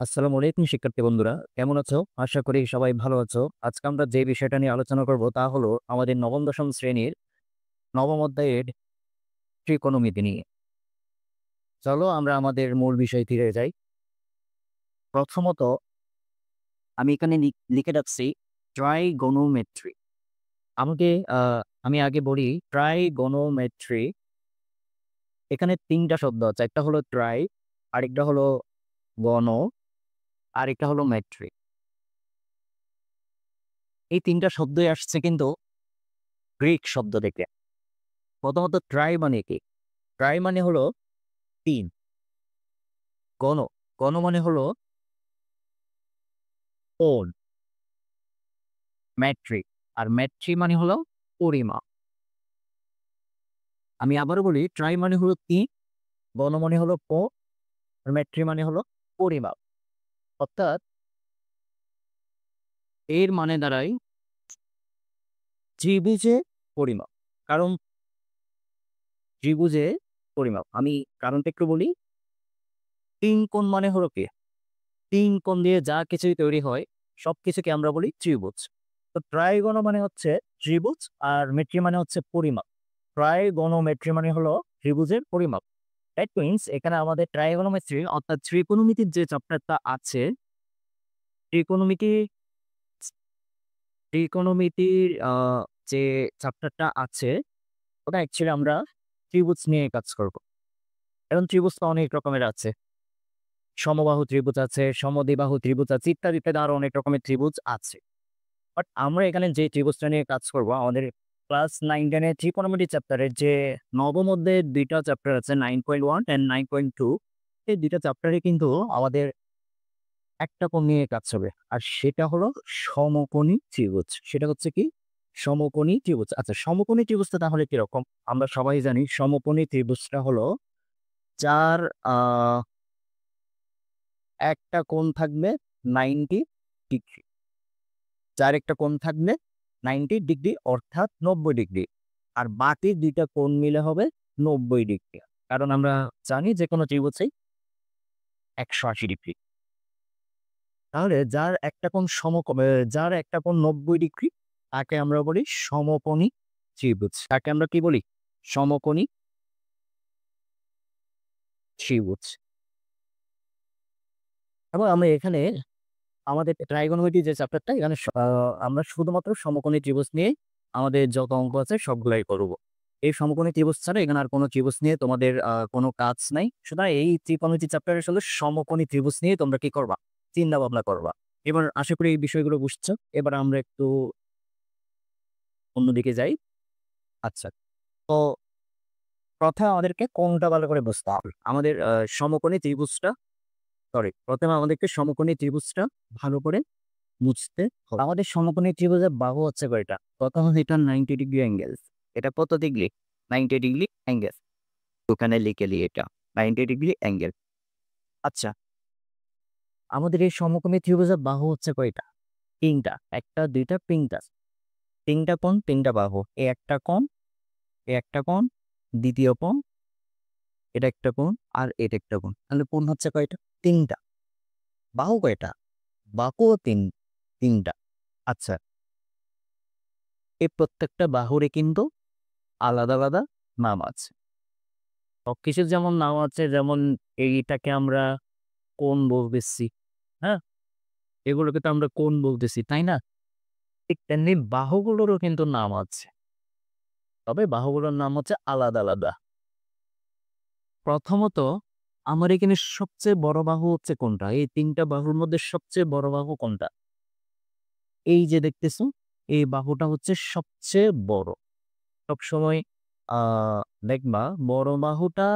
আসসালামু আলাইকুম শিক্ষার্থী বন্ধুরা, কেমন আছো? আশা করি সবাই ভালো আছো। আজকে আমরা যে বিষয়টা নিয়ে আলোচনা করব তা হলো আমাদের নবম-দশম শ্রেণীর নবম অধ্যায়ের ত্রিকোণমিতি নিয়ে। চলো আমরা আমাদের মূল বিষয়ে ফিরে যাই। প্রথমত আমি এখানে লিখে রাখছি ট্রাইগোনোমেট্রি। আমাকে আ আমি আগে বলি ট্রাইগোনোমেট্রি এখানে ৩ টা শব্দ আছে। একটা হলো ট্রাই, আরেকটা হলো গণ, আরেকটা হলো মেট্রি। এই ৩ টা শব্দই আসছে কিন্তু গ্রিক শব্দ থেকে। প্রথমত ট্রাই মানে কি? ট্রাই মানে হলো ৩, গণ, গণ মানে হলো কোণ, মেট্রিক। আর মেট্রি মানে হলো পরিমাপ। আমি আবারও বলি ট্রাই মানে হলো ৩, গণ মানে হলো কোণ, আর মেট্রি মানে হলো পরিমাপ। অর্থাৎ এর মানে দাঁড়ায় ত্রিভুজে পরিমাপ। কারণ ত্রিভুজে পরিমাপ। আমি কারণটা একটু বলি। ৩ কোণ মানে হলো কি? ৩ কোণ দিয়ে যা কিছুই তৈরি হয় সবকিছুকে আমরা বলি ত্রিভুজ। তো ট্রাইগন মানে হচ্ছে ত্রিভুজ আর মেট্রি মানে হচ্ছে পরিমাপ। ট্রাইগোনোমেট্রি মানে হলো ত্রিভুজের পরিমাপ। দ্যাট মিনস এখানে আমাদের ট্রাইগোনোমেট্রি অর্থাৎ ত্রিকোণমিতির যে চ্যাপ্টারটা আছে, ত্রিকোণমিতি ত্রিকোণমিতির যে চ্যাপ্টারটা আছে ওটা অ্যাকচুয়ালি আমরা ত্রিভুজ নিয়ে কাজ করব। এখন ত্রিভুজ তো অনেক রকমের আছে। সমবাহু ত্রিভুজ আছে, সমদ্বিবাহু ত্রিভুজ আছে ইত্যাদি, ইত্যাদি আরো অনেক রকমের ত্রিভুজ আছে। বাট আমরা এখানে যে ত্রিভুজটা নিয়ে কাজ করব আমাদের ক্লাস 9-10 এর ত্রিকোণমিতি চ্যাপ্টারের যে নবম অধ্যায়ের ২ টা চ্যাপ্টার আছে 9.1 অ্যান্ড 9.2, এই ২ টা চ্যাপ্টারে কিন্তু আমাদের একটা কোণ নিয়ে কাজ হবে। আর সেটা হলো সমকোণী ত্রিভুজ। সেটা হচ্ছে কি? সমকোণী ত্রিভুজ। আচ্ছা, সমকোণী ত্রিভুজটা তাহলে কিরকম? আমরা সবাই জানি সমকোণী ত্রিভুজটা হলো যার আ একটা কোণ থাকবে 90 ডিগ্রি। যার একটা কোণ থাকবে 90 ডিগ্রি অর্থাৎ ৯০ ডিগ্রি। আর বাকি ২ টা কোণ মিলে হবে ৯০ ডিগ্রি। কারণ আমরা জানি যেকোনো ত্রিভুজেই ১৮০ ডিগ্রি। তাহলে যার একটা কোণ ৯০ ডিগ্রি তাকে আমরা বলি সমকোণী ত্রিভুজ। তাকে আমরা কি বলি? সমকোণী ত্রিভুজ। এবং আমরা এখানে আমাদের ট্রাইগোনোমেট্রি যে চ্যাপ্টারটা এখানে আমরা শুধুমাত্র সমকোণী ত্রিভুজ নিয়েই আমাদের যত অঙ্ক আছে সবগুলাই করব। এই সমকোণী ত্রিভুজ ছাড়া এখানে আর কোনো ত্রিভুজ নিয়ে তোমাদের কোনো কাজ নাই। সুতরাং এই ত্রিকোণমিতি চ্যাপ্টারে আসলে সমকোণী ত্রিভুজ নিয়ে তোমরা কি করবা? চিন্তা ভাবনা করবা। এবার আশা করি এই বিষয়গুলো বুঝছো। এবার আমরা একটু অন্যদিকে যাই। আচ্ছা। তো ১ম এ আমাদেরকে কোণটা ভালো করে বুঝতে হবে। আমাদের সমকোণী ত্রিভুজটা প্রথমে আমাদেরকে সমকোণী ত্রিভুজটা ভালো করে বুঝতে হবে। আমাদের সমকোণী ত্রিভুজের বাহু হচ্ছে কয়টা? প্রথম হচ্ছে এটা 90 ডিগ্রি অ্যাঙ্গেল। এটা কত ডিগ্রি? 90 degree angle. ওখানে লিখে দিই এটা 90 ডিগ্রি অ্যাঙ্গেল। আচ্ছা, আমাদের এই সমকোণী ত্রিভুজের বাহু হচ্ছে কয়টা? ৩ টা। ১ টা, ২ টা, ৩ টা। ৩ টা কোণ, ৩ টা বাহু। এ একটা কোণ, এ একটা কোণ, দ্বিতীয় কোণ, এটা একটা কোণ, আর এটা একটা কোণ। তাহলে কোণ হচ্ছে কয়টা? ৩ টা। বাহু কয়টা? বাহুও ৩ টা। আচ্ছা, এই প্রত্যেকটা বাহুরই কিন্তু আলাদা, আলাদা নাম আছে। সবকিছুর যেমন নাম আছে, যেমন এইটাকে আমরা কোণ বলতেছি, হ্যাঁ? এগুলোকে তো আমরা কোণ বলতেছি, তাই না? ঠিক তেমনি বাহুগুলোরও কিন্তু নাম আছে। তবে বাহুগুলোর নাম হচ্ছে আলাদা, আলাদা। প্রথমত আমার এখানে সবচেয়ে বড় বাহু হচ্ছে কোনটা? এই ৩ টা বাহুর মধ্যে সবচেয়ে বড় বাহু কোনটা? এই যে দেখতেছো, এই বাহুটা হচ্ছে সবচেয়ে বড়। সবসময় আ দেখবা বড় বাহুটা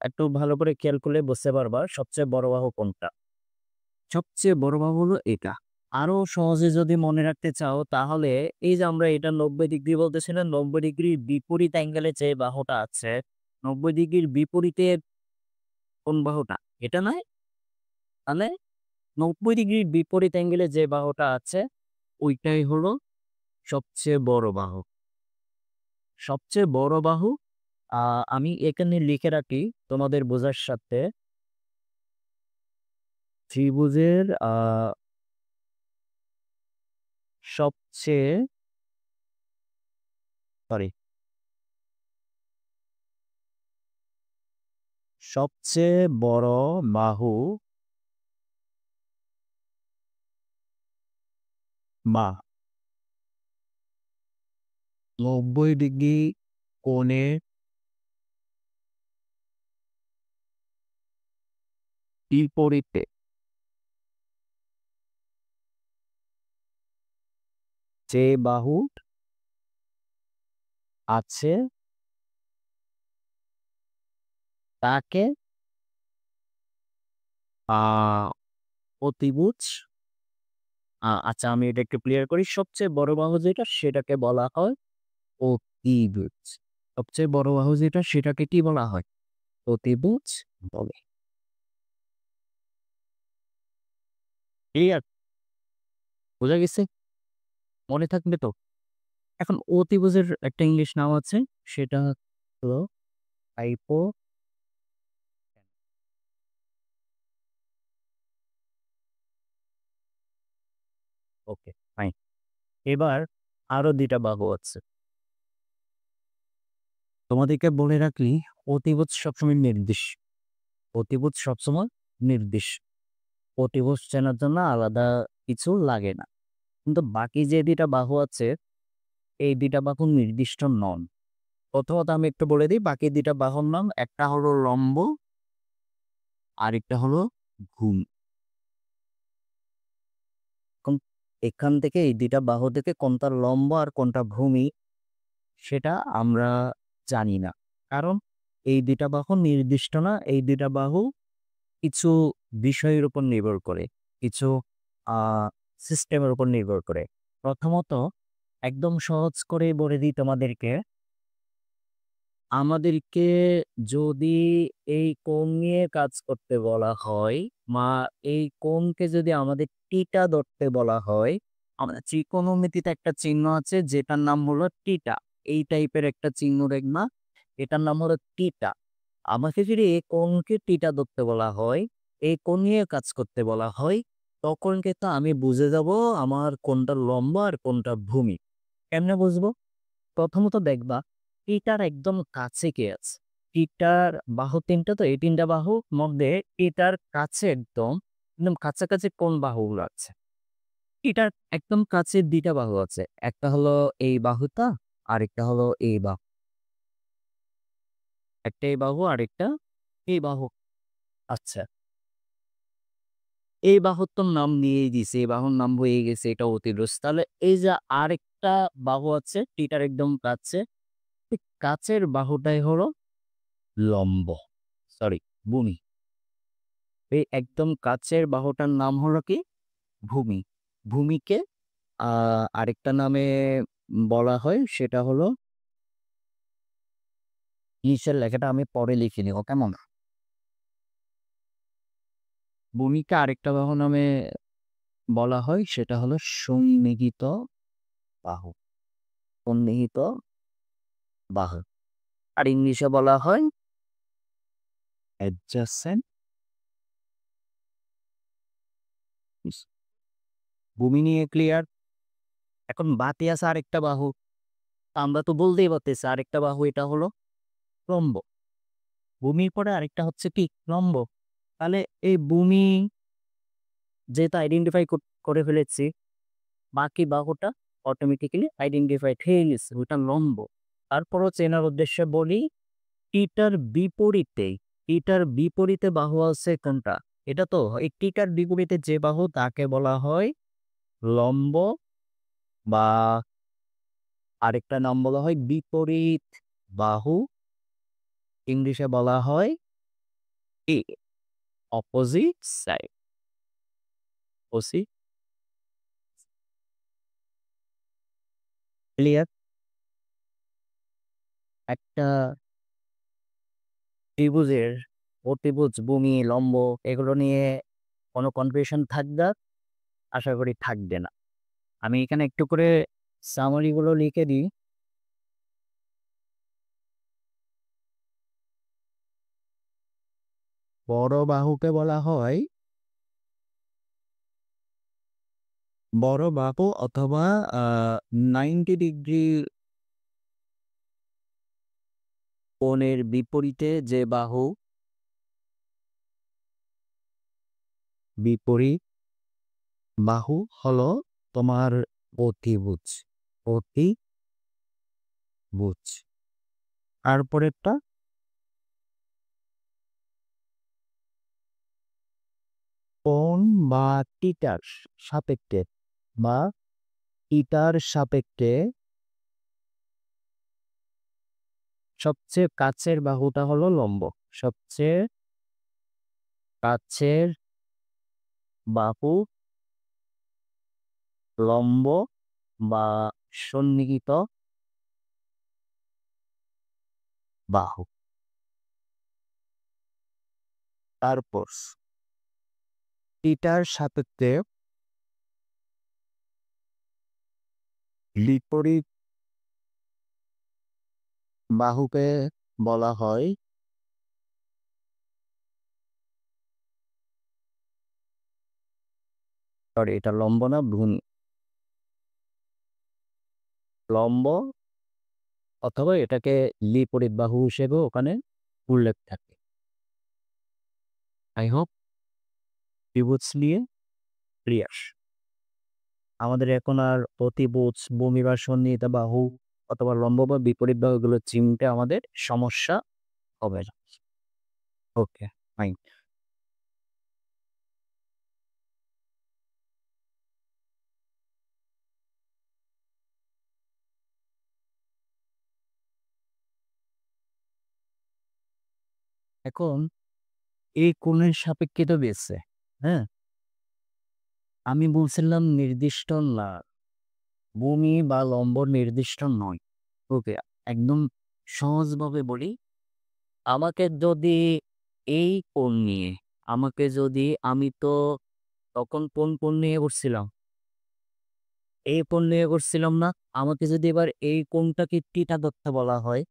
একটু ভালো করে খেয়াল করলে বুঝতে পারবা সবচেয়ে বড় বাহু কোনটা। সবচেয়ে বড় বাহু হলো এটা। আরো সহজে যদি মনে রাখতে চাও তাহলে এই যে আমরা এটা ৯০ ডিগ্রি বলতেছি না, ৯০ ডিগ্রির বিপরীত অ্যাঙ্গেলে যে বাহুটা আছে, ৯০ ডিগ্রির বিপরীতে কোন বাহুটা? এটা নয়? তাহলে ৯০ ডিগ্রির বিপরীত অ্যাঙ্গেলে যে বাহুটা আছে ওইটাই হলো সবচেয়ে বড় বাহু। সবচেয়ে বড় বাহু আ আমি এখানে লিখে রাখি তোমাদের বোঝার স্বার্থে। ত্রিভুজের সবচেয়ে সরি সবচেয়ে বড় বাহু বা 90 ডিগ্রি কোণে বিপরীতে যে বাহু আছে তাকে আহ অতিভুজ। আচ্ছা, আমি এটা একটু ক্লিয়ার করি। সবচেয়ে বড় বাহু যেটা সেটাকে বলা হয় অতিভুজ। সবচেয়ে বড় বাহু যেটা সেটাকে কি বলা হয়? অতিভুজ বলে। ক্লিয়ার? বোঝা গেছে? মনে থাকবে তো? এখন অতিভুজের একটা ইংলিশ নাম আছে, সেটা হলো হাইপো। ওকে, ফাইন। এবার আরো ২ টা বাহু আছে। তোমাদেরকে বলে রাখি, অতিভুজ সবসময় নির্দিশ। অতিভুজ সবসময় নির্দিশ। অতিভুজ চেনার জন্য আলাদা কিছু লাগে না। কিন্তু বাকি যে ২ টা বাহু আছে, এই ২ টা বাহু নির্দিষ্ট নন। প্রথমত আমি একটু বলে দিই বাকি ২ টা বাহুর নাম। একটা হলো লম্ব, আরেকটা হলো ভূমি। এখন এখান থেকে এই ২ টা বাহু থেকে কোনটা লম্ব আর কোনটা ভূমি সেটা আমরা জানি না। কারণ এই ২ টা বাহু নির্দিষ্ট না। এই ২ টা বাহু কিছু বিষয়ের উপর নির্ভর করে, কিছু আ সিস্টেমের উপর নির্ভর করে। প্রথমত একদম সহজ করে বলে দিই তোমাদেরকে, আমাদেরকে যদি এই কোণ নিয়ে কাজ করতে বলা হয় বা এই কোণকে যদি আমাদের টিটা ধরতে বলা হয়, আমাদের ত্রিকোণমিতিতে একটা চিহ্ন আছে যেটার নাম হলো টিটা। এই টাইপের একটা চিহ্ন দেখবা, এটার নাম হলো টিটা। আমাকে যদি এই কোণকে টিটা ধরতে বলা হয়, এই কোণ নিয়ে কাজ করতে বলা হয়, তখন কিন্তু আমি বুঝে যাব আমার কোনটা লম্ব আর কোনটা ভূমি। কেমনে বুঝবো? প্রথমত দেখবা টিটার একদম কাছে কে আছে। টিটার বাহু ৩ টা, তো এই ৩ টা বাহুর মধ্যে টিটার কাছে একদম, একদম কাছাকাছি কোন বাহুগুলো আছে? টিটার একদম কাছে ২ টা বাহু আছে। একটা হলো এই বাহুটা, আরেকটা হলো এই বাহু। একটা এই বাহু, আরেকটা এই বাহু। আচ্ছা, এই বাহুর তো নাম দিয়েই দিছে। এই বাহুর নাম হয়ে গেছে এটা অতিভুজ। তাহলে এই যে আরেকটা বাহু আছে টিটার একদম কাছে, ঠিক কাছের বাহুটাই হলো লম্ব। সরি, ভূমি। এই একদম কাছের বাহুটার নাম হলো কি? ভূমি। ভূমিকে আরেকটা নামে বলা হয়, সেটা হলো, নিচের লেখাটা আমি পরে লিখে নিব, কেমন? ভূমিকে আরেকটা বাহু নামে বলা হয়, সেটা হলো সন্নিহিত বাহু। সন্নিহিত বাহু। আর ইংলিশে বলা হয় অ্যাডজাসেন্ট পিস। ভূমি নিয়ে ক্লিয়ার? এখন বাকি আছে আরেকটা বাহু। আমরা তো বলতেই পারতেছি আরেকটা বাহু, এটা হলো লম্ব। ভূমির পরে আরেকটা হচ্ছে কি? লম্ব। তাহলে এই ভূমি যেহেতু আইডেন্টিফাই করে ফেলেছি, বাকি বাহুটা অটোমেটিক্যালি আইডেন্টিফাইড হয়ে গেছে, ওটা লম্ব। তারপরও চেনার উদ্দেশ্যে বলি, টিটার বিপরীতে, টিটার বিপরীতে বাহু আছে কোনটা? এটা তো এই টিটার বিপরীতে যে বাহু তাকে বলা হয় লম্ব, বা আরেকটা নাম বলা হয় বিপরীত বাহু। ইংলিশে বলা হয় কি? Opposite side. ক্লিয়ার? একটা ত্রিভুজের অতিভুজ, ভূমি, লম্ব এগুলো নিয়ে কোনো কনফিউশন থাকবে? আশা করি থাকবে না। আমি এখানে একটু করে সামারি গুলো লিখে দিই। বড় বাহুকে বলা হয় বড় বাহু অথবা 90 ডিগ্রি কোণের বিপরীতে যে বাহু, বিপরীত বাহু হলো তোমার অতিভুজ। অতিভুজ। আর পরেরটা কোণ বা থিটার সাপেক্ষে বা থিটার সাপেক্ষে সবচেয়ে কাছের বাহুটা হলো লম্ব। সবচেয়ে কাছের বাহু লম্ব বা সন্নিহিত বাহু। তারপর থিটার সাপেক্ষে বিপরীত বাহুকে বলা হয় সরি এটা লম্ব না ভূমি। লম্ব অথবা এটাকে বিপরীত বাহু হিসেবে ওখানে উল্লেখ থাকে। আই হোপ ত্রিভুজ নিয়ে ক্লিয়ার। আমাদের এখন আর অতিভুজ, ভূমি বা সন্নিহিত বাহু অথবা লম্ব বা বিপরীত বাহুগুলো চিনতে আমাদের সমস্যা হবে না। ওকে, ফাইন। এখন এই কোণের সাপেক্ষে তো বেছে, হ্যাঁ, আমি বলছিলাম নির্দিষ্ট না, ভূমি বা লম্ব নির্দিষ্ট নয়। ওকে, একদম সহজভাবে বলি, আমাকে যদি এই কোণ নিয়ে, আমাকে যদি, আমি তো তখন কোন কোণ নিয়ে করছিলাম, এই কোণ নিয়ে করছিলাম না, আমাকে যদি এবার এই কোণটাকে থিটা ধরতে বলা হয়,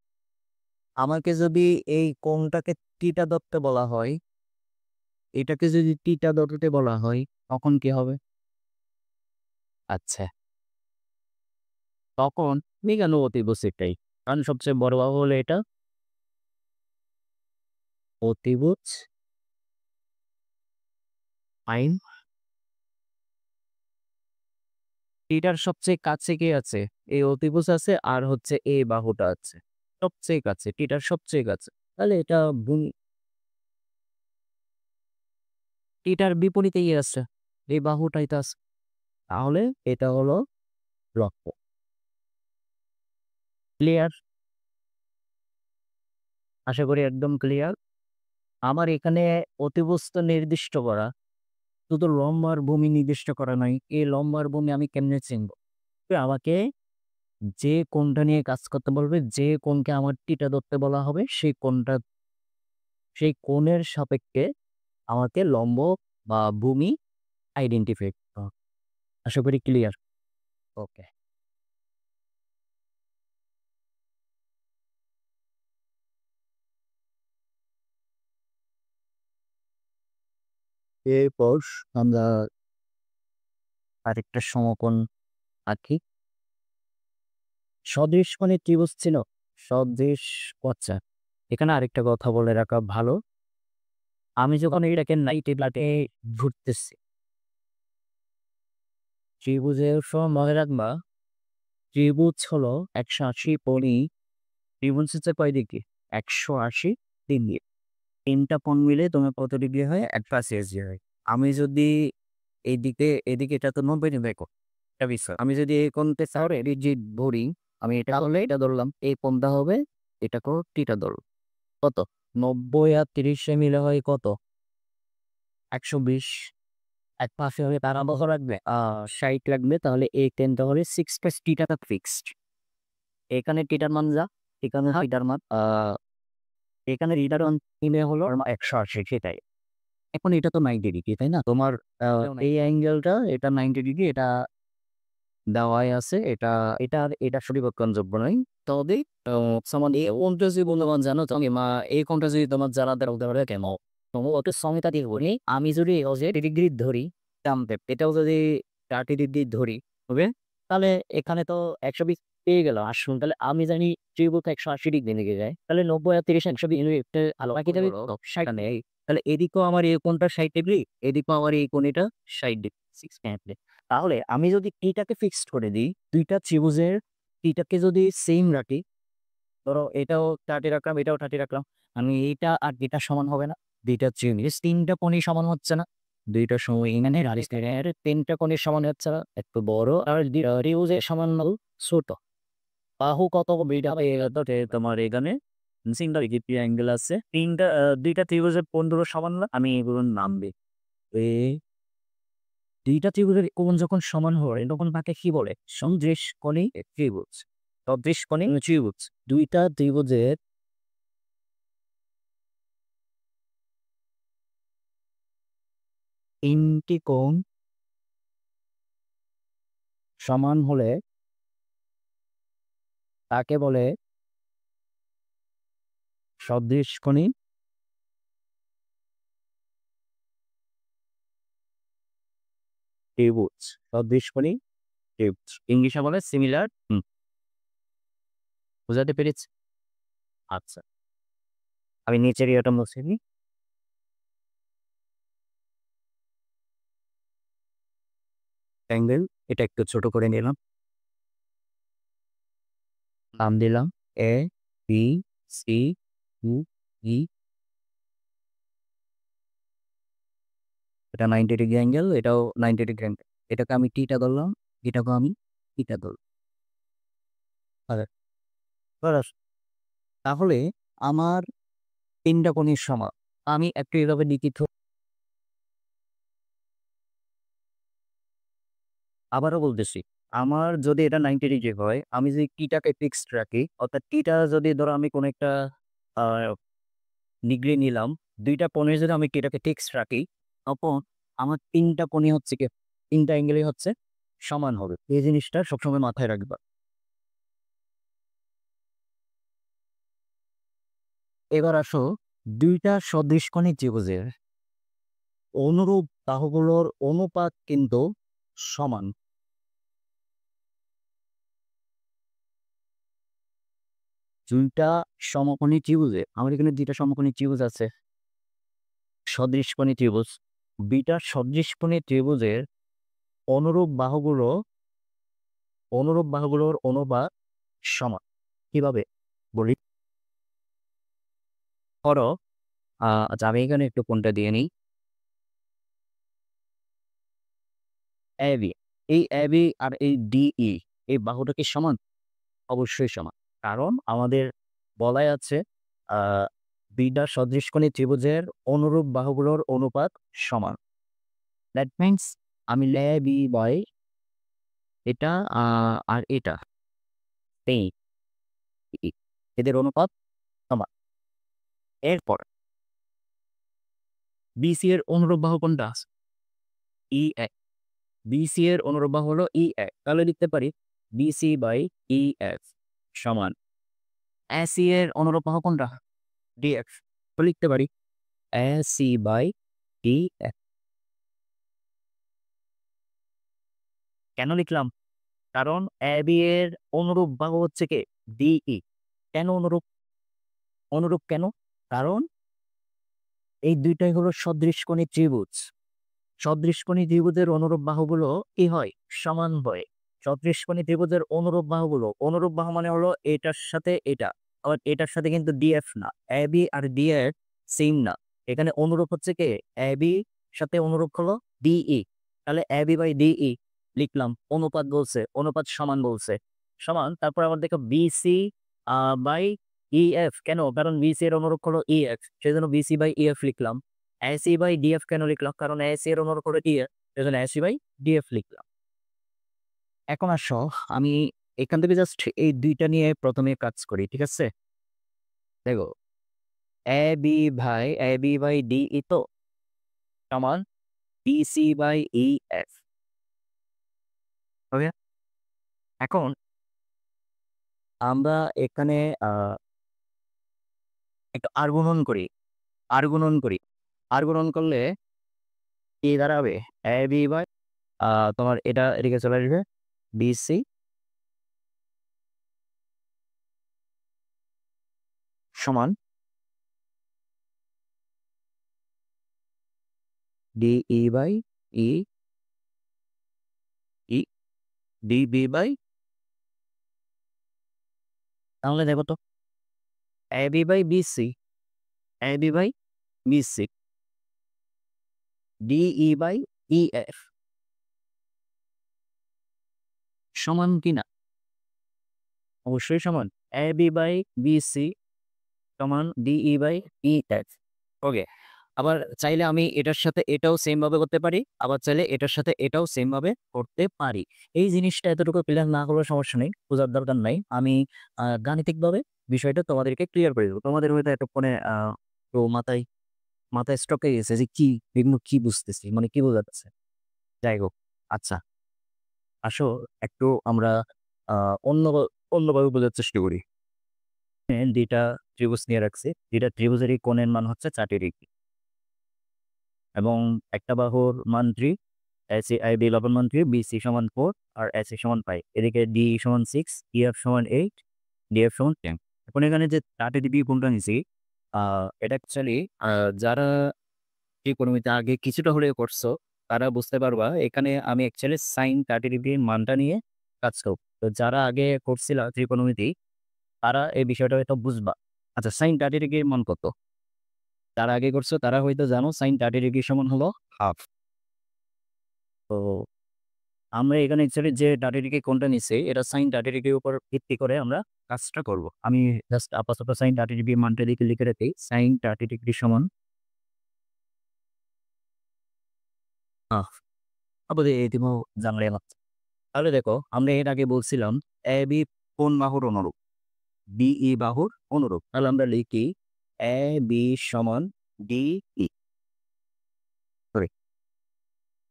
আমাকে যদি এই কোণটাকে থিটা ধরতে বলা হয়, এটাকে যদি থিটা ধরতে বলা হয়, তখন কি হবে? আচ্ছা, তখন আমি কেন অতিভুজ এটাই, কারণ সবচেয়ে বড় বাহু হলো এটা, অতিভুজ আইন। থিটার সবচেয়ে কাছে কি আছে? এই অতিভুজ আছে আর হচ্ছে এই বাহুটা আছে সবচেয়ে কাছে, থিটার সবচেয়ে কাছে। তাহলে এটা থিটার বিপরীতেই আছে, এই বাহুটাই তো আছে। তাহলে এটা হলো লক্ষ্য। ক্লিয়ার? আশা করি একদম ক্লিয়ার। আমার এখানে অতিভুজ তো নির্দিষ্ট করা, শুধু লম্ব আর ভূমি নির্দিষ্ট করা নয়। এই লম্ব আর ভূমি আমি কেমনে চিনবো? তো আমাকে যে কোণটা নিয়ে কাজ করতে বলবে, যে কোণকে আমার থিটা ধরতে বলা হবে, সেই কোণটা, সেই কোণের সাপেক্ষে আমাকে লম্ব বা ভূমি আইডেন্টিফাই করতে হবে। আশা করি ক্লিয়ার। ওকে, এরপর আমরা আরেকটা সমকোণ আঁকি। সদৃশ মানে ত্রিভুজ ছিল, সদৃশ। আচ্ছা, এখানে আরেকটা কথা বলে রাখা ভালো, আমি যখন এটাকে নাইটে প্লাটে ঘুরতেছি, ত্রিভুজের সময় মনে রাখবা, ত্রিভুজ হলো 180 কোণই, ত্রিভুজ হচ্ছে কয় ডিগ্রি? 180 ডিগ্রি। 3টা কোণ মিলে তোমার কত ডিগ্রি হয়? 180 হয়। আমি যদি এইদিকে, এদিকে এটা তো 90 ডিগ্রি কোণ, এটা বিষয়। আমি যদি এই কোণতে স্যার এদিক যে ধরি, আমি এটা হলে এটা ধরলাম, এই কোণটা হবে, এটাকেও থিটা ধরলাম। কত? 90 আর 30 মিলে হয় কত? 120। এক পাশে হবে তারা বছর লাগবে 60 লাগবে। তাহলে এই 10টা হলে 6 + থিটাটা ফিক্সড। এখানে থিটার মান যা, এখানে থিটার মান এখানে থিটার মান নিলে হলো 180, সেটাই। এখন এটা তো 90 ডিগ্রি, তাই না? তোমার এই অ্যাঙ্গেলটা, এটা 90 ডিগ্রি, এটা দেওয়াই আছে। এটা সঠিকযোগ্য নয়। তবে সমান এই কোণটা যদি মূল্যবান জানো তুমি, এই কোণটা যদি তোমার জানা হতে পারে কেন? তোমার ওটা সমতা দিয়ে বলি, আমি যদি ডিগ্রি ধরি, এটাও যদি 30 ডিগ্রি ধরি, ওকে? তাহলে এখানে তো 120 পেয়ে গেল। আসুন তাহলে আমি জানি ত্রিভুজ 180 ডিগ্রি দিকে যায়। তাহলে 90 আর 30 120 একটা আলো বাকি যাবে 60 নেই। তাহলে এদিকেও আমার এই কোণটা 60 ডিগ্রি, এদিকেও আমার এই কোণ এটা 60 ডিগ্রি। 6 তাহলে আমি যদি এটাকে ফিক্সড করে দিই, ২ টা ত্রিভুজের এটাকে যদি সেম রাখি, ধরো এটাও 30 রাখলাম, এটাও 30 রাখলাম। আমি এইটা আর এটা সমান হবে না। ২ টা ত্রিভুজ ৩ টা কোণই সমান হচ্ছে না। ২ টা মানে রাজস্থানের ৩ টা কোণের সমান হচ্ছে না। একটু বড় আর ত্রিভুজের সমান হলো ছোট। বাহু কত বিটা তোমার এখানে সিঙ্গেল ডিগ্রি অ্যাঙ্গেল আছে। ৩ টা ২ টা ত্রিভুজের কোণগুলো সমান না। আমি এগুলোর নাম দিই। এ ২ টা ত্রিভুজের কোণ যখন সমান হয় তখন তাকে কি বলে? সদৃশকোণী ত্রিভুজ। সদৃশকোণী ত্রিভুজ। ২ টা ত্রিভুজের ৩ টি কোণ সমান হলে তাকে বলে সদৃশকোণী ত্রিভুজ। সদৃশকোণী ত্রিভুজ। ইংলিশে বলে সিমিলার বুঝাতে পেরেছি? আচ্ছা। আমি নিচের ইয়েটা মুছে দিই। অ্যাঙ্গেল এটা একটু ছোট করে নিলাম। নাম দিলাম এ, বি, সি, ইউ, ই। এটা 90 ডিগ্রি অ্যাঙ্গেল, এটাও 90 ডিগ্রি অ্যাঙ্গেল। এটাকে আমি টিটা ধরলাম, এটাকেও আমি টিটা ধরলাম। আচ্ছা, ব্যাস। তাহলে আমার ৩ টা কোণের সমান। আমি একটু এভাবে লিখিত আবারও বলতেছি, আমার যদি এটা 90 ডিগ্রি হয়, আমি যদি টিটাকে ফিক্সড রাখি, অর্থাৎ টিটা যদি ধরো আমি কোনো একটা আ ডিগ্রি নিলাম, ২ টা কোণে যদি আমি টিটাকে ফিক্সড রাখি, তখন আমার ৩ টা কোণই হচ্ছে কি ৩ টা অ্যাঙ্গেলই হচ্ছে সমান হবে। এই জিনিসটা সবসময় মাথায় রাখবা। এবার আসো ২ টা সদৃশকোণী ত্রিভুজের অনুরূপ বাহুগুলোর অনুপাত কিন্তু সমান। ২ টা সমকোণী ত্রিভুজে আমার এখানে ২ টা সমকোণী ত্রিভুজ আছে। সদৃশকোণী ত্রিভুজ। ২ টা সদৃশকোণী ত্রিভুজের অনুরূপ বাহুগুলোর অনুপাত সমান। কিভাবে বলি? ধরো আচ্ছা আমি এখানে একটু কোণটা দিয়ে নিই। AB, এই AB আর এই DE এই বাহুটা কি সমান? অবশ্যই সমান। কারণ আমাদের বলাই আছে আ ২ টা সদৃশকোণী ত্রিভুজের অনুরূপ বাহুগুলোর অনুপাত সমান। দ্যাট মিনস আমি AB বাই এটা আ আর এটা এই এদের অনুপাত সমান। এরপর BC এর অনুরূপ বাহু কোনটা? EA। BC এর অনুরূপ বাহু হলো EA। তাহলে লিখতে পারি BC বাই EF সমান AC এর অনুরূপ বাহু কোনটা? DF। তো লিখতে পারি AC বাই DF। কেন লিখলাম? কারণ AB এর অনুরূপ বাহু হচ্ছে কে? DE। কেন অনুরূপ? অনুরূপ কেন? কারণ এই ২ টাই হলো সদৃশকোণী ত্রিভুজ। সদৃশকোণী ত্রিভুজের অনুরূপ বাহুগুলো কি হয়? সমান হয়। সদৃশকোণী ত্রিভুজের অনুরূপ বাহু মানে হলো এটার সাথে এটা। আবার এটার সাথে কিন্তু DF না। AB আর DF সেম না। এখানে অনুরূপ হচ্ছে কে? AB সাথে অনুরূপ হলো DE। তাহলে AB বাই DE লিখলাম। অনুপাত বলছে, অনুপাত সমান বলছে। সমান তারপর আবার দেখো BC বাই EF কেন? কারণ BC এর অনুরূপ হলো EF সেজন্য BC বাই EF লিখলাম। AC বাই DF কেন লিখলাম? কারণ AC এর অনুরূপ হলো DF এজন্য AC বাই DF লিখলাম। এখন আসো আমি এখান থেকে জাস্ট এই ২ টা নিয়ে ১ম এ কাজ করি। ঠিক আছে? দেখো AB বাই DE তো সমান BC বাই EF। ওকে? এখন আমরা এখানে আ একটু আর গুণন করি। আর গুণন করলে কি দাঁড়াবে? AB বাই তোমার এটা এদিকে চলে আসবে বিসি সমান DE by E E DB by, তাহলে দেখো তো AB by BC, AB by BC, DE by EF সমান কিনা? অবশ্যই সমান। এবি বাই বিসি সমান ডিই বাই ইএফ। ওকে, আবার চাইলে আমি এটার সাথে এটাও সেম ভাবে করতে পারি, আবার চাইলে এটার সাথে এটাও সেম ভাবে করতে পারি। এই জিনিসটা এতটুকু ক্লিয়ার না করলে সমস্যা নেই, বোঝার দরকার নাই। আমি গাণিতিকভাবে বিষয়টা তোমাদেরকে ক্লিয়ার করে দেবো। তোমাদের হয়তো এতক্ষণে তো মাথায় মাথায় স্টকে গেছে যে কি এগুলো কি বুঝতেছি, মানে কি বোঝাচ্ছে। যাই হোক, আচ্ছা আসো একটু আমরা অন্য অন্যভাবে বোঝার চেষ্টা করি। দুইটা ত্রিভুজ নিয়ে রাখছি, দুইটা ত্রিভুজেরই কোণের মান হচ্ছে 4 ডিগ্রি এবং একটা বাহুর মান 3, এসি আইবি লবণ মান 3, বিসি সমান 4 আর এসি সমান 5। এদিকে ডি সমান 6, ইএফ সমান 8, ডিএফ সমান 10। এখন এখানে যে 30 ডিগ্রি কোণটা নিছি, এটা অ্যাকচুয়ালি যারা ত্রিকোণমিতি আগে কিছুটা হলেও করছো তারা বুঝতে পারবা এখানে আমি অ্যাকচুয়ালি সাইন 30 ডিগ্রির মানটা নিয়ে কাজ করব। তো যারা আগে করছিলা ত্রিকোণমিতি তারা এই বিষয়টা হয়তো বুঝবা। আচ্ছা, সাইন 30 ডিগ্রির মান কত? যারা আগে করছো তারা হয়তো জানো সাইন 30 ডিগ্রি সমান হলো হাফ। তো আমরা এখানে অ্যাকচুয়ালি যে 30 ডিগ্রি কোণটা নিচ্ছি এটা সাইন 30 ডিগ্রির উপর ভিত্তি করে আমরা কাজটা করব। আমি জাস্ট আপাতত সাইন 30 ডিগ্রির মানটা দিকে লিখে রাখি। সাইন 30 ডিগ্রি সমান হাফ। আবার এইটিও জানলে আমার। তাহলে দেখো আমরা এর আগে বলছিলাম এ বি কোন বাহুর অনুরূপ, ডিই বাহুর অনুরূপ। তাহলে আমরা লিখি এ বি সমান ডিই। সরি,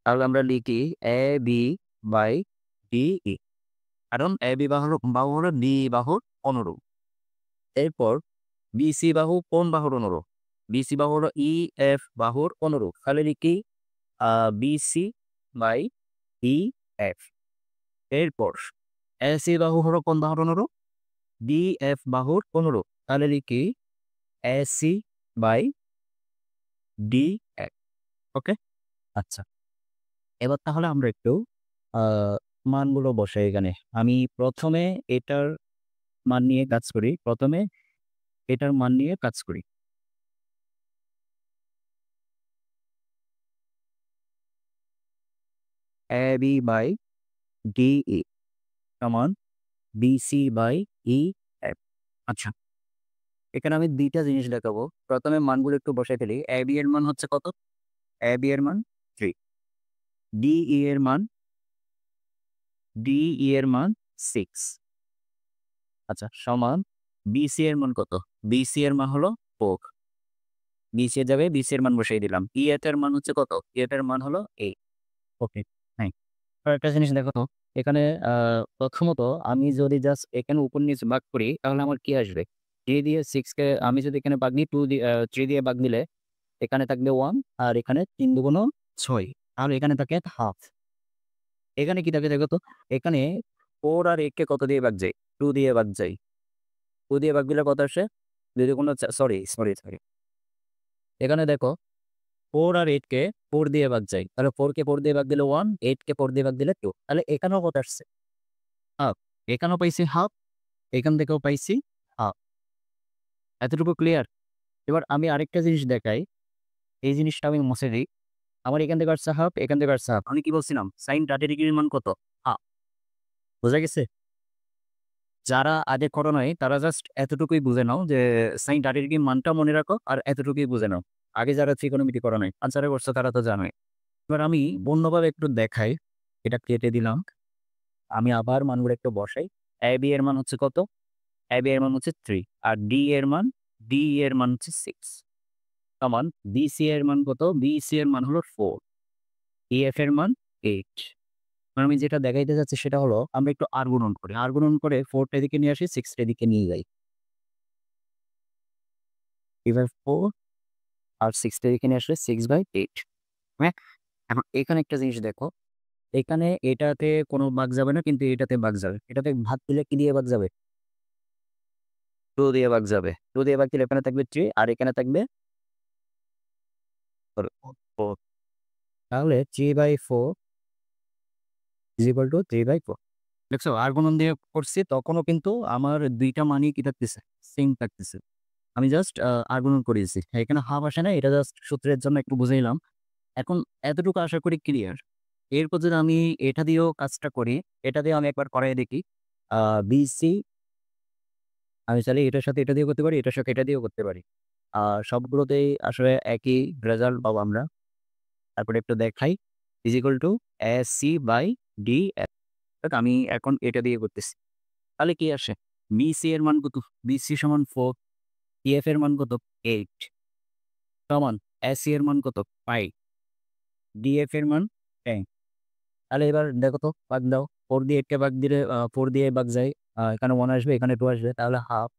তাহলে আমরা লিখি এ বি বাই ডিই, কারণ এ বি বাহু হলো ডি বাহুর অনুরূপ। এরপর বিসি বাহু কোন বাহুর অনুরূপ? বিসি বাহু হলো ই এফ বাহুর অনুরূপ। তাহলে লিখি বিসি বাই ই এফ। এরপর এসি বাহু হলো কোন বাহুর অনুরূপ? ডি এফ বাহুর অনুরূপ। তাহলে লিখি এসি বাই ডি এফ। ওকে, আচ্ছা এবার তাহলে আমরা একটু আহ মানগুলো বসাই এখানে। আমি প্রথমে এটার মান নিয়ে কাজ করি, প্রথমে এটার মান নিয়ে কাজ করি। এ বি বাই ডিই সমান বিসি বাই ই এফ। আচ্ছা, এখানে আমি দুইটা জিনিস দেখাবো। প্রথমে মানগুলো একটু বসাই ফেলি। এ বি এর মান হচ্ছে কত? এ বি এর মান 3, ডিই এর মান 6। আচ্ছা, সমান বিসি এর মান কত? বিসি এর মান হলো 4। বিসি এর জায়গায় বিসি এর মান বসাই দিলাম। ই এফ এর মান হচ্ছে কত? ই এফ এর মান হলো 8। ওকে, হ্যাঁ। আর একটা জিনিস দেখো তো, এখানে প্রথমত আমি যদি জাস্ট এখানে উপর নিচে ভাগ করি তাহলে আমার কি আসবে? 3 দিয়ে 6 কে আমি যদি এখানে ভাগ দিই 2 দিয়ে 3 দিয়ে ভাগ দিলে এখানে থাকবে 1 আর এখানে 3 দুগুণ 6। তাহলে এখানে থাকে হাফ। এখানে কি থাকে দেখো তো, এখানে 4 আর 8 কে কত দিয়ে ভাগ যায়? 2 দিয়ে ভাগ যায়। 2 দিয়ে ভাগ দিলে কত আসে? 2 দুগুণ সরি সরি সরি, এখানে দেখো 4 আর 8 কে 4 দিয়ে ভাগ যায়। তাহলে 4 কে 4 দিয়ে ভাগ দিলে 1, 8 কে 4 দিয়ে ভাগ দিলে 2। তাহলে এখানেও কত আসছে? হাফ। এখানেও পাইছি হাফ, এখান থেকেও পাইছি হাফ। এতটুকু ক্লিয়ার? এবার আমি আরেকটা জিনিস দেখাই। এই জিনিসটা আমি মুছে দিই। আমার এখান থেকে আসছে হাফ, এখান থেকে আসছে হাফ। আমি কি বলছিলাম? সাইন 30 ডিগ্রির মান কত? হাফ। বোঝা গেছে? যারা আগে করো নাই তারা জাস্ট এতটুকুই বুঝে নাও যে সাইন 30 ডিগ্রির মানটা মনে রাখো আর এতটুকুই বুঝে নাও। আগে যারা ত্রিকোণমিতি করো নাই আর যারা করছো তারা তো জানোই। এবার আমি অন্যভাবে একটু দেখাই। এটা কেটে দিলাম। আমি আবার মানগুলো একটু বসাই। এ বি এর মান হচ্ছে কত? এ বি এর মান হচ্ছে 3 আর ডি এর মান হচ্ছে 6 সমান বিসি এর মান কত? বিসি এর মান হলো 4, ইএফ এর মান 8। মানে আমি যেটা দেখাইতে যাচ্ছি সেটা হলো আমরা একটু আর গুণন করি। আর গুণন করে 4 টা এদিকে নিয়ে আসি, 6 টা এদিকে নিয়ে যাই। এবার 4 আর 6 টা এদিকে নিয়ে আসলে 6/8। হ্যাঁ, এখন এখানে একটা জিনিস দেখো। এখানে এটাতে কোনো বাগ যাবে না, কিন্তু এটাতে বাগ যাবে। এটাতে ভাগ দিলে কি দিয়ে বাগ যাবে? 2 দিয়ে বাগ যাবে। 2 দিয়ে বাগ দিলে এখানে থাকবে 3 আর এখানে থাকবে 4। তাহলে 3/4 = 3/4। দেখছো আর গুণন দিয়ে করছি তখনও কিন্তু আমার 2টা মানই কি থাকতেছে? সেম থাকতেছে। আমি জাস্ট আর গুণন করিয়েছি। এখানে হাফ আসে না, এটা জাস্ট সূত্রের জন্য একটু বুঝাইলাম। এখন এতটুকু আশা করি ক্লিয়ার। এরপর যদি আমি এটা দিয়েও কাজটা করি, এটা দিয়ে আমি একবার করাই দেখি। BC আমি চাইলে এটার সাথে এটা দিয়েও করতে পারি, এটার সাথে এটা দিয়েও করতে পারি। সবগুলোতেই আসলে একই রেজাল্ট পাবো আমরা। তারপরে একটু দেখাই AC/DF। আমি এখন এটা দিয়ে করতেছি। তাহলে কি আসে? BC এর মান কত? BC সমান 4, DF এর মান কত? 8 সমান AC এর মান কত? 5, DF এর মান 10। তাহলে এবার দেখো তো ভাগ দাও। 4 দিয়ে 8 কে ভাগ দিলে 4 দিয়ে ভাগ যায়। এখানে 1 আসবে, এখানে 2 আসবে। তাহলে হাফ।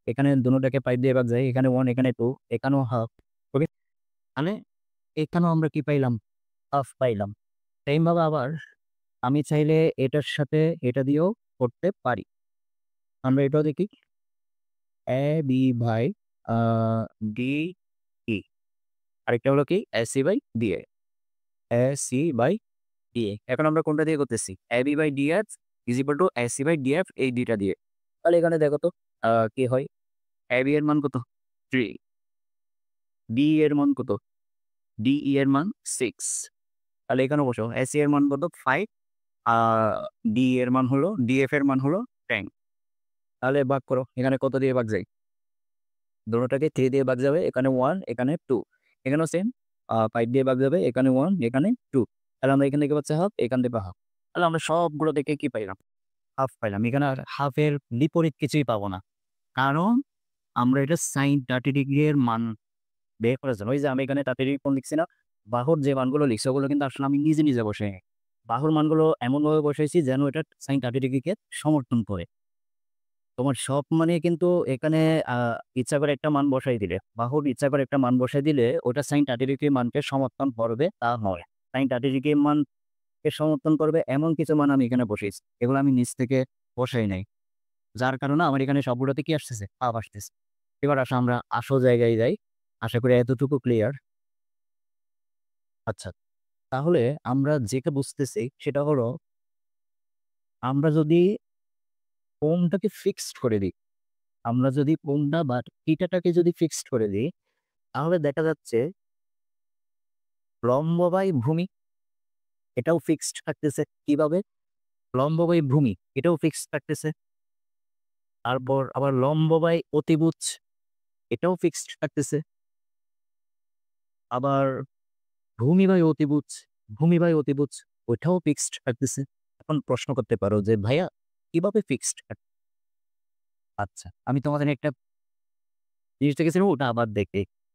এখানে দোনোটাকে 5 দিয়ে ভাগ যায়। এখানে 1, এখানে 2, এখানেও হাফ। ওকে? মানে এখানেও আমরা কি পাইলাম? হাফ পাইলাম। সেম ভাবে আবার আমি চাইলে এটার সাথে এটা দিয়েও করতে পারি। আমরা এটাও দেখি। AB/DE। আরেকটা হলো কি? AC/DA। AC/DA। এখন আমরা কোনটা দিয়ে করতেছি? AB/DF = AC/DF, এই ২ টা দিয়ে। তাহলে এখানে দেখো তো কি হয়? AB এর মান কত? 3। DE এর মান কত? DE এর মান 6। তাহলে এখানে বসাও। AC এর মান কত? 5। আ DE এর মান হলো, DF এর মান হলো 10। তাহলে ভাগ করো। এখানে কত দিয়ে ভাগ যায়? দোনোটাকে 3 দিয়ে ভাগ যাবে। এখানে 1, এখানে 2। এখানেও সেম 5 দিয়ে ভাগ যাবে। এখানে 1, এখানে 2। তাহলে আমরা এখান থেকে পাচ্ছি হাফ, এখান থেকে হাফ। তাহলে আমরা সবগুলো থেকে কি পাইলাম? হাফ পাইলাম। এখানে আর হাফের বিপরীত কিছুই পাবো না। কারণ আমরা এটা sin 30° এর মান বের করার জন্য, ওই যে আমি এখানে 30° কোণ লিখছি না? বাহুর যে মানগুলো লিখছি ওগুলো কিন্তু আসলে আমি নিজে, নিজে বসাইনি। বাহুর মানগুলো এমনভাবে বসাইছি যেন এটা sin 30° কে সমর্থন করে। তোমার সব মানে কিন্তু এখানে আ ইচ্ছা করে একটা মান বসাই দিলে, বাহুর ইচ্ছা করে একটা মান বসাই দিলে ওটা sin 30° মানকে সমর্থন করবে তা নয়। sin 30° মানকে সমর্থন করবে এমন কিছু মান আমি এখানে বসাইছি। এগুলো আমি নিজ থেকে বসাই নাই। যার কারণে আমার এখানে সবগুলোতে কি আসতেছে? হাফ আসতেছে। এবার আসো আমরা আসল জায়গায় যাই। আশা করি এতটুকু ক্লিয়ার। আচ্ছা, তাহলে আমরা যেটা বুঝতেছি সেটা হলো আমরা যদি কোণটাকে ফিক্সড করে দিই, আমরা যদি কোণটা বা থিটাটাকে যদি ফিক্সড করে দিই, তাহলে দেখা যাচ্ছে লম্ব বাই ভূমি এটাও ফিক্সড থাকতেছে। কিভাবে? লম্ব বাই ভূমি এটাও ফিক্সড থাকতেছে। তারপর আবার লম্ব বাই অতিভুজ এটাও ফিক্সড থাকতেছে। আবার ভূমি বাই অতিভুজ ওইটাও ফিক্সড থাকতেছে। এখন প্রশ্ন করতে পারো যে, "ভাইয়া কিভাবে ফিক্সড?" আচ্ছা, আমি তোমাদের একটা জিনিস দেখেছিলাম ওটা আবার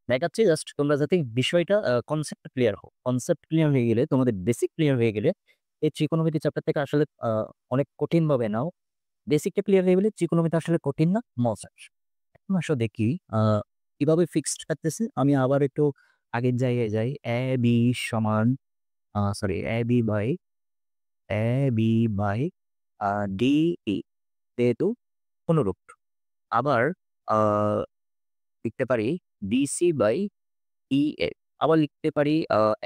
দেখাচ্ছি জাস্ট তোমরা যাতে বিষয়টা কনসেপ্ট ক্লিয়ার হোক। কনসেপ্ট ক্লিয়ার হয়ে গেলে, তোমাদের বেসিক ক্লিয়ার হয়ে গেলে এই ত্রিকোণমিতি চ্যাপ্টার থেকে আসলে অনেক কঠিনভাবে নাও। বেসিকটা ক্লিয়ার হয়ে গেলে ত্রিকোণমিতি আসলে কঠিন না, মজার। এখন আসো দেখি কিভাবে ফিক্সড থাকতেছে। আমি আবার একটু আগের জায়গায় যাই। AB সমান সরি AB বাই DE যেহেতু অনুরূপ। আবার আ লিখতে পারি BC/EF। আবার লিখতে পারি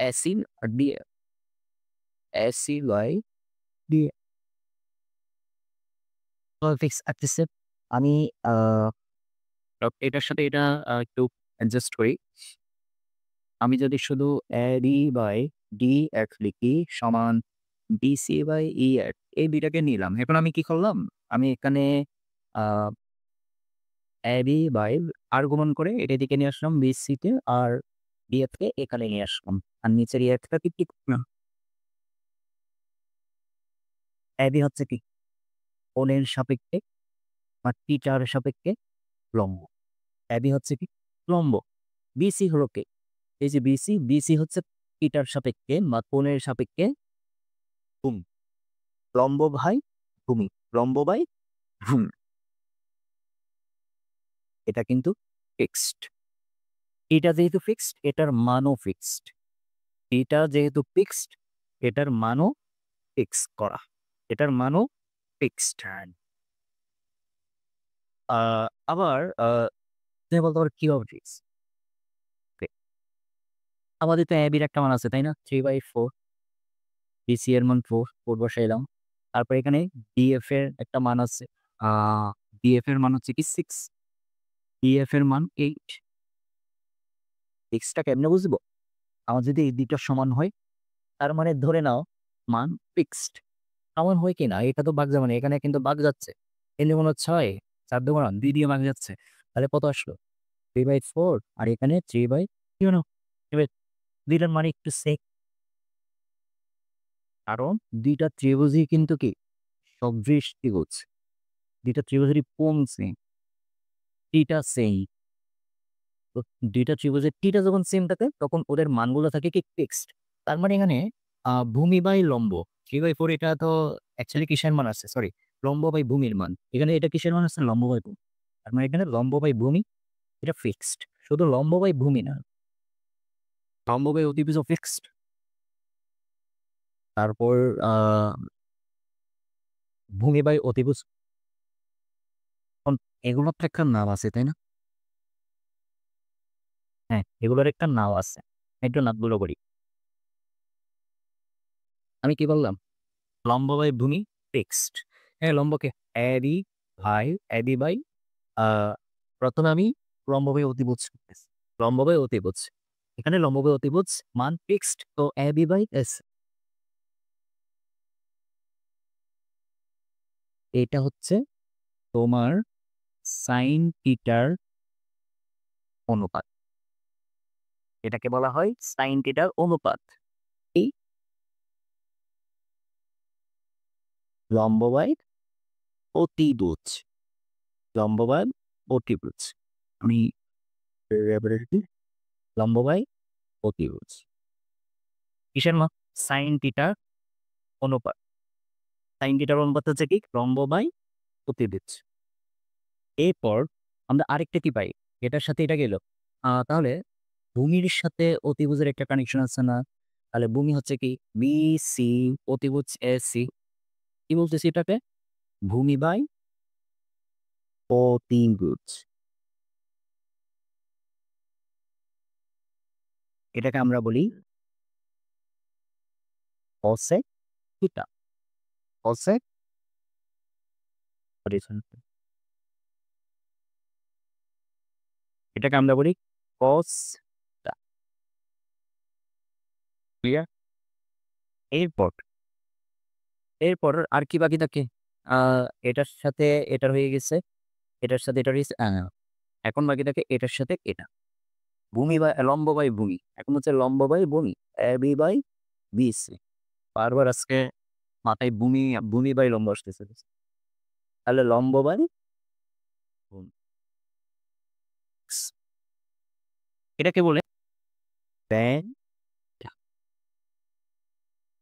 AC/DF। AC/DF ফিক্স থাকতেছে। আমি আ এটার সাথে এটা একটু অ্যাডজাস্ট করি। আমি যদি শুধু AB/DF লিখি সমান BC/EF, এই ২ টাকে নিলাম। এখন আমি কি করলাম? আমি এখানে আ AB বাই আর গুণন করে এটা এদিকে নিয়ে আসলাম BC তে, আর DF কে এখানে নিয়ে আসলাম। আর নিচের EF টাকে কি করলাম? AB হচ্ছে কি? কোণের সাপেক্ষে বা থিটার সাপেক্ষে লম্ব। AB হচ্ছে কি? লম্ব। BC হলো কি? এই যে BC হচ্ছে থিটার সাপেক্ষে বা কোণের সাপেক্ষে ভূমি। লম্ব ভাই ভূমি। লম্ব বাই ভূমি। এটা কিন্তু ফিক্সড। এটা যেহেতু ফিক্সড, এটার মানও ফিক্সড। এটা যেহেতু ফিক্সড, এটার মানও ফিক্স করা, এটার মানও ফিক্সড। আবার তুমি বলতে পারো কিভাবে ফিক্স? আমাদের তো অ্যাবির একটা মান আছে তাই না, 3/4। বিসি এর মান 4 বসাইলাম। তারপর এখানে ডিএফ এর একটা মান আছে, ডিএফ এর মান হচ্ছে কি 6, ডিএফ এর মান 8। এক্সটা কেমনে বুঝবো? আমার যদি এই দুইটা সমান হয় তার মানে ধরে নাও মান ফিক্সড। সমান হয় কি না এটা তো বাগ যাবে না, এখানে কিন্তু বাগ যাচ্ছে। এখানে কোনো 6, 4 2 দিয়ে বাগ যাচ্ছে, তাহলে কত আসলো? 3/4। আর এখানে 3/, এবার দুইটার মানে একটু সেক, কারণ দুইটা ত্রিভুজই কিন্তু কি সদৃশ ত্রিভুজ, দুইটা ত্রিভুজেরই কোণ সেম, টিটা সেম। তো দুইটা ত্রিভুজের টিটা যখন সেম থাকে তখন ওদের মানগুলো থাকে কি ফিক্সড। তার মানে এখানে ভূমি বাই লম্ব 3/4, এটা তো অ্যাকচুয়ালি কিসের মান আছে, সরি, লম্ব বাই ভূমির মান। এখানে এটা কিসের মান আছে? লম্ব বাই ভূমি। তার মানে এখানে লম্ব বাই ভূমি এটা ফিক্সড। শুধু লম্ব বাই ভূমি না, লম্ব বাই অতিভুজও ফিক্সড। তারপর ভূমি বাই অতিভুজ, এগুলোর তো একটা নাম আছে তাই না? হ্যাঁ, এগুলোর একটা নাম আছে, একটু নামগুলো করি। আমি কি বললাম? লম্ব বাই ভূমি ফিক্সড। হ্যাঁ, লম্বকে অ্যাবি অ্যাবি বাই প্রথমে আমি লম্ব বাই অতিভুজ করতেছি, লম্ব বাই অতিভুজ। এখানে লম্ব বাই অতিভুজ মান ফিক্সড, তো অ্যাবি বাই এস। এটা হচ্ছে তোমার সাইন থিটার অনুপাত, এটাকে বলা হয় সাইন থিটার অনুপাত। এই লম্ব বাই অতিভুজ, লম্ব বাই অতিভুজ। আমি লম্ব বাই অতিভুজ কিসের মান? সাইন থিটার অনুপাত। সাইন থিটার অনুপাত হচ্ছে কি লম্ব বাই অতিভুজ। এরপর আমরা আরেকটা কি পাই, এটার সাথে এটা গেল। তাহলে ভূমির সাথে অতিভুজের একটা কানেকশন আছে না? তাহলে ভূমি হচ্ছে কি বি সি, অতিভুজ এ সি। কি বলতেছি এটাকে? ভূমি বাই অতিভুজ। এটাকে আমরা বলি কসেক থিটা, কসেক, এটাকে আমরা বলি কস থিটা। ক্লিয়ার? এরপর এরপর আর কি বাকি থাকে? এটার সাথে এটার হয়ে গেছে, এটার সাথে এটার হয়েছে, এখন বাকি থাকে এটার সাথে এটা। ভূমি বাই লম্ব বাই ভূমি, এখন হচ্ছে লম্ব বাই ভূমি, A B by B C. বারবার আজকে মাথায় ভূমি ভূমি বাই লম্ব আসতেছে, তাহলে লম্ব বাই ভূমি। এটাকে বলে ট্যান থিটা।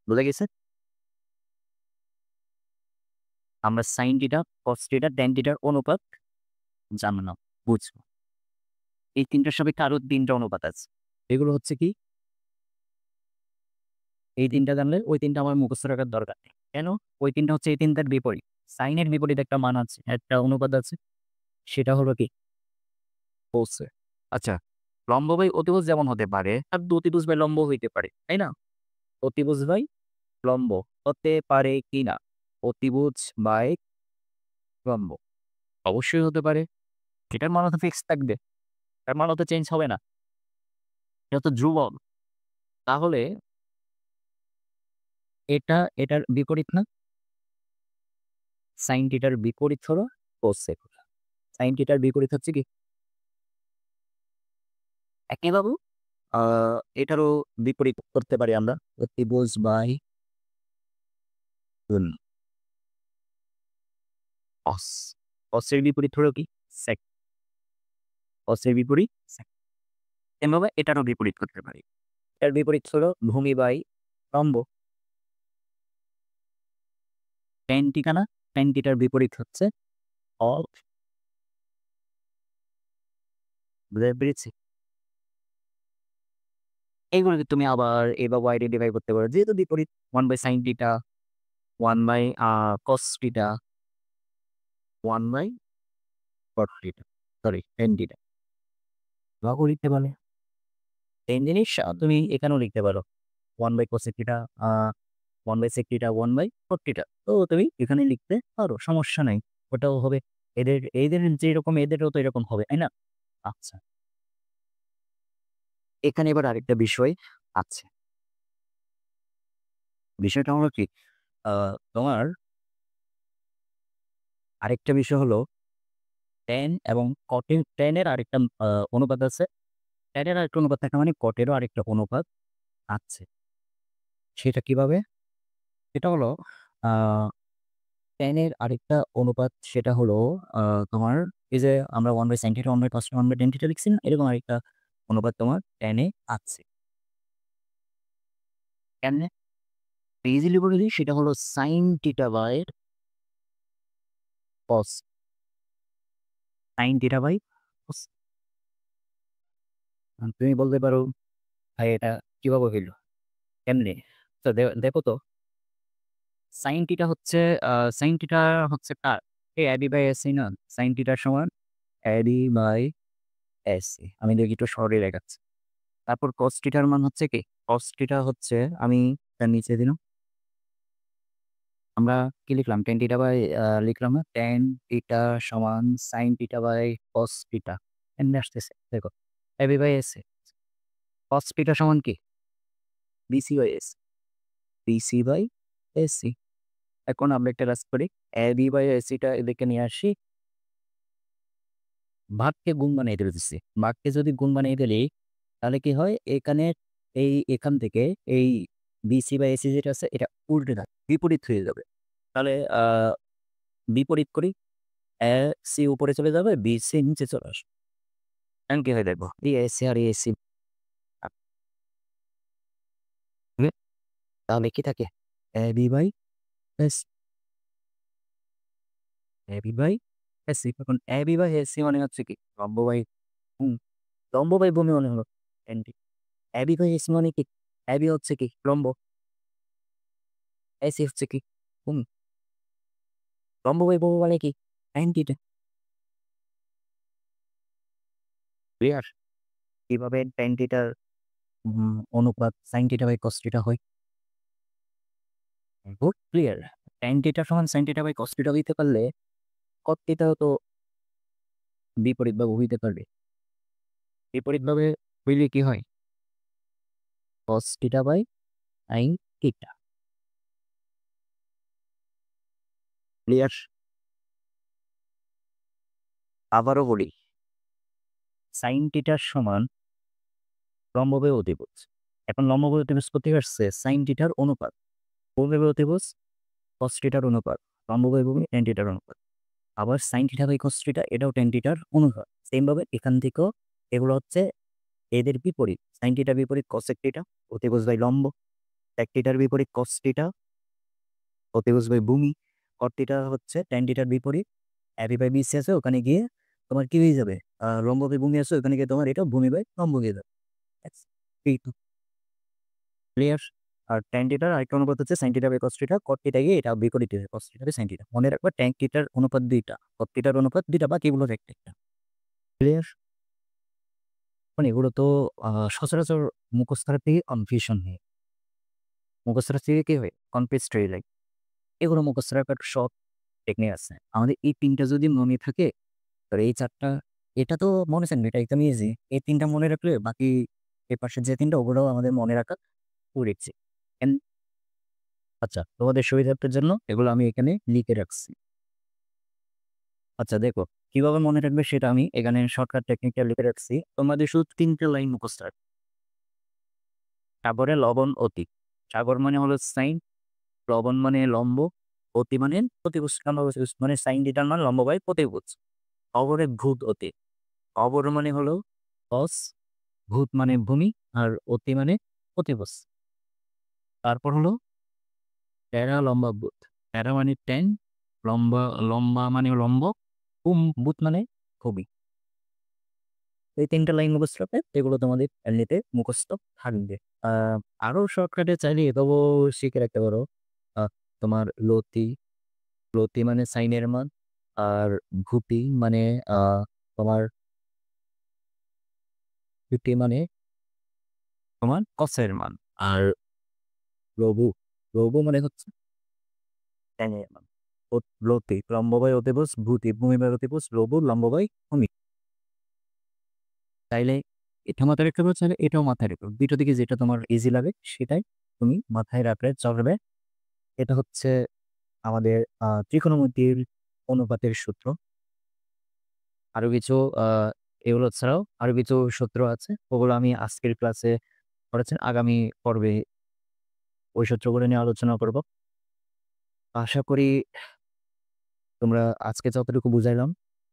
বুঝা গেছে? আমরা sine theta, cos theta, tan থিটার অনুপাত জানলাম, বুঝবো। এই তিনটার সাপেক্ষে আরো 3টা অনুপাত আছে, এগুলো হচ্ছে কি, এই 3টা জানলে ওই 3টা আমার মুখস্থ রাখার দরকার নেই। কেন? ওই 3টা হচ্ছে এই 3টার বিপরীত। সাইনের বিপরীত একটা মান আছে, একটা অনুপাত আছে, সেটা হলো কি কোসে। আচ্ছা, লম্ব বাই অতিভুজ যেমন হতে পারে, আর অতিভুজ বাই লম্ব হইতে পারে, তাই না? অতিভুজ বাই লম্ব হতে পারে কি না? অতিভুজ বাই লম্ব অবশ্যই হতে পারে। এটার মান তো ফিক্স থাকবে, এটার মান তো চেঞ্জ হবে না, এটা তো ধ্রুবক। তাহলে এটা এটার বিপরীত না? সাইন থিটার বিপরীত হলো কোসেক। সাইন থিটার বিপরীত হচ্ছে কি একই বাবু। এটারও বিপরীত করতে পারি আমরা, ত্রিভুজ বাই কস। কসের বিপরীত হলো কি সেক, কসের বিপরীত sec। এভাবে এটারও বিপরীত করতে পারি, এর বিপরীত হলো ভূমি বাই লম্ব। ট্যান থিটা না, ট্যান থিটার বিপরীত হচ্ছে অফ। বুঝতে পেরেছি? এইগুলোকে তুমি আবার এ বা ওয়াই দিয়ে ডিভাইড করতে পারো, যেহেতু বিপরীত 1/sin theta 1 by cos theta 1 by cot theta, sorry tan theta. এভাবেও লিখতে পারে। সেম জিনিস তুমি এখানেও লিখতে পারো। 1 by cos theta 1 by sec theta 1 by cot theta. তো তুমি এখানে লিখতে পারো, সমস্যা নাই। ওটাও হবে। এদের যেরকম এদেরও তো এরকম হবে, তাই না? আচ্ছা। এখানে এবার আরেকটা বিষয় আছে। বিষয়টা হলো কি? আ তোমার আরেকটা বিষয় হলো tan এবং cot এর tan এর আরেকটা অনুপাত আছে। tan এর আরেকটা অনুপাত থাকা মানে cot এরও আরেকটা অনুপাত আছে। সেটা কিভাবে? সেটা হলো আ tan এর আরেকটা অনুপাত, সেটা হলো আ তোমার এই যে আমরা 1 by sin theta, 1 by cos theta, 1 by tan theta লিখছি না? এরকম আরেকটা অনুপাত তোমার tan এ আছে। কেমনে? ইজিলি বলে দিই, সেটা হলো sin theta by cos, sin theta by cos। তুমি বলতে পারো, ভাই এটা কিভাবে হইল? কেমনে? তো দেখো তো, sin থিটা হচ্ছে আ sin থিটা হচ্ছে কার? এই AB বাই AC না? sin থিটার সমান AB বাই AC। আমি দেখি একটু সরে দেখাচ্ছি। তারপর cos থিটার মান হচ্ছে কি? cos থিটা হচ্ছে, আমি তার নিচে দিলাম। আমরা কি লিখলাম? tan থিটা বাই লিখলাম না? tan থিটা সমান sin theta by cos theta. এমনি আসতেছে। দেখো, AB by AC। cos theta সমান কি? BC by AC। BC by AC। এখন আমরা একটা কাজ করি। AB বাই AC টা এদিকে নিয়ে আসি। ভাগকে গুণ বানিয়ে দিতেছি। ভাগকে যদি গুণ বানিয়ে দিলি, তাহলে কি হয়? এখান থেকে এই BC বা AC যেটা আছে এটা উল্টে থাকে, বিপরীত হয়ে যাবে। তাহলে বিপরীত করি। AC উপরে চলে যাবে, BC নিচে চলে আসবে। এখন কি হয় দেখবো? এই AC আর এই AC তাহলে কি থাকে? AB by AC, AB by AC। এখন AB বাই AC মানে হচ্ছে কি? লম্ব বাই ভূমি। লম্ব বাই ভূমি মানে হলো tan theta. AB by AC মানে কি? AB হচ্ছে কি? লম্ব। AC হচ্ছে কি? ভূমি। লম্ব বাই ভূমি মানে কি? tan theta. ক্লিয়ার? কিভাবে tan থিটার অনুপাত sin theta by cos theta হয়? Good, clear. tan থিটা সমান sin theta by cos theta হইতে পারলে cot থিটাও তো বিপরীতভাবে হইতে পারবে। বিপরীতভাবে হইলে কি হয়? cos theta by sin theta. Clear? আবারও বলি, sin থিটার সমান লম্ব বাই অতিভুজ। এখন লম্ব বাই অতিভুজ কোথায় আসছে? sin থিটার অনুপাত। ভূমি বাই অতিভুজ cos থিটার অনুপাত। লম্ব বাই ভূমি tan থিটার অনুপাত। আবার sin theta by cos theta এটাও tan থিটার অনুপাত। সেম ভাবে এখান থেকেও এগুলো হচ্ছে এদের বিপরীত। sin থিটার বিপরীত cosec থিটা, অতিভুজ বাই লম্ব। sec থিটার বিপরীত cos থিটা, অতিভুজ বাই ভূমি। cot থিটা হচ্ছে tan থিটার বিপরীত। AB বাই BC আছে, ওখানে গিয়ে তোমার কি হয়ে যাবে? লম্ব বাই ভূমি আছে, ওখানে গিয়ে তোমার এটা ভূমি বাই লম্ব হয়ে যাবে। ব্যাস, এই তো। ক্লিয়ার? আর tan থিটার আরেকটা অনুপাত হচ্ছে sin theta by cos theta. cot theta গিয়ে এটা বিপরীত হবে, cos theta by sin theta. মনে রাখবা tan থিটার অনুপাত ২ টা, cot থিটার অনুপাত ২ টা, বাকিগুলোর একটা একটা। ক্লিয়ার? মানে এগুলো তো আ সচরাচর মুখস্থের থেকে কনফিউশন হয়। মুখস্থের থেকে কি হয়? কনফিউজড হয়ে যায়। এগুলো মুখস্থ রাখার শর্ট টেকনিক আছে। আমাদের এই ৩ টা যদি মনে থাকে, তাহলে এই ৪ টা, এটা তো মনে থাকবে, এটা একদম ইজি। এই ৩ টা মনে রাখলে বাকি এ পাশের যে ৩ টা ওগুলোও আমাদের মনে রাখা খুব ইজি। এন আচ্ছা, তোমাদের সুবিধার্থের জন্য এগুলো আমি এখানে লিখে রাখছি। আচ্ছা দেখো, কিভাবে মনে রাখবে সেটা আমি এখানে শর্টকাট টেকনিকটা লিখে রাখছি। তোমাদের শুধু ৩ টা লাইন মুখস্থ রাখবে। সাগরে লবণ অতি। সাগর মানে হলো সাইন, লবণ মানে লম্ব, অতি মানে প্রতিভুজ। মানে সাইন থিটার মান লম্ব বাই প্রতিভুজ। অবরে ভূত অতি। অবর মানে হলো cos, ভূত মানে ভূমি, আর অতি মানে প্রতিভুজ। তারপর হলো টেরা লম্বা ভূত। টেরা মানে tan, লম্বা লম্বা মানে লম্ব, ভূত মানে ভূমি। এই ৩ টা লাইন মুখস্থ রাখবে, এগুলো তোমাদের এমনিতে মুখস্থ থাকবে। আ আরো শর্টকাটে চাইলে এটাও শিখে রাখতে পারো। আ তোমার লতি, লতি মানে সাইনের মান, আর ভূতি মানে তোমার ভূতি মানে তোমার কসের মান, আর লঘু, লঘু মানে হচ্ছে ট্যানের মান। লতি লম্ববাই অতিভুজ, ভূতি ভূমিবাই অতিভুজ, লঘু লম্ববাই ভূমি। চাইলে এটা মাথায় রাখতে পারো, চাইলে এটাও মাথায় রেখো। দুটো দিকে যেটা তোমার ইজি লাগে সেটাই তুমি মাথায় রাখলে চলবে। এটা হচ্ছে আমাদের ত্রিকোণমিতির অনুপাতের সূত্র। আরো কিছু এগুলো ছাড়াও আরো কিছু সূত্র আছে, ওগুলো আমি আজকের ক্লাসে পড়েছেন, আগামী পর্বে ওই সূত্রগুলো নিয়ে আলোচনা করব। আশা করি তোমরা আজকে যতটুকু বুঝাইলাম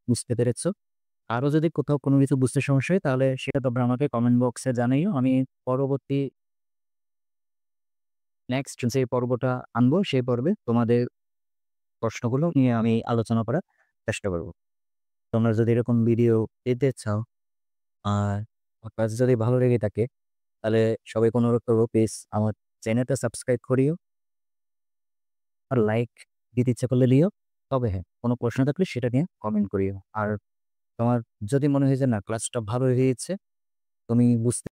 বুঝতে পেরেছো। আরো যদি কোথাও কোনো কিছু বুঝতে সমস্যা হয় তাহলে সেটা তোমরা আমাকে কমেন্ট বক্সে জানাইও। আমি পরবর্তী নেক্সট যে পর্বটা আনবো সেই পর্বে তোমাদের প্রশ্নগুলো নিয়ে আমি আলোচনা করার চেষ্টা করব। তোমরা যদি এরকম ভিডিও পেতে চাও আর কাজ যদি ভালো লেগে থাকে তাহলে সবাইকে অনুরোধ করবো প্লিজ আমার চ্যানেলটা সাবস্ক্রাইব করিও, আর লাইক দিতে ইচ্ছা করলে দিও। তবে হ্যাঁ, কোনো প্রশ্ন থাকলে সেটা নিয়ে কমেন্ট করিও। আর তোমার যদি মনে হয় যে না ক্লাসটা ভালো হয়েছে, তুমি বুঝতে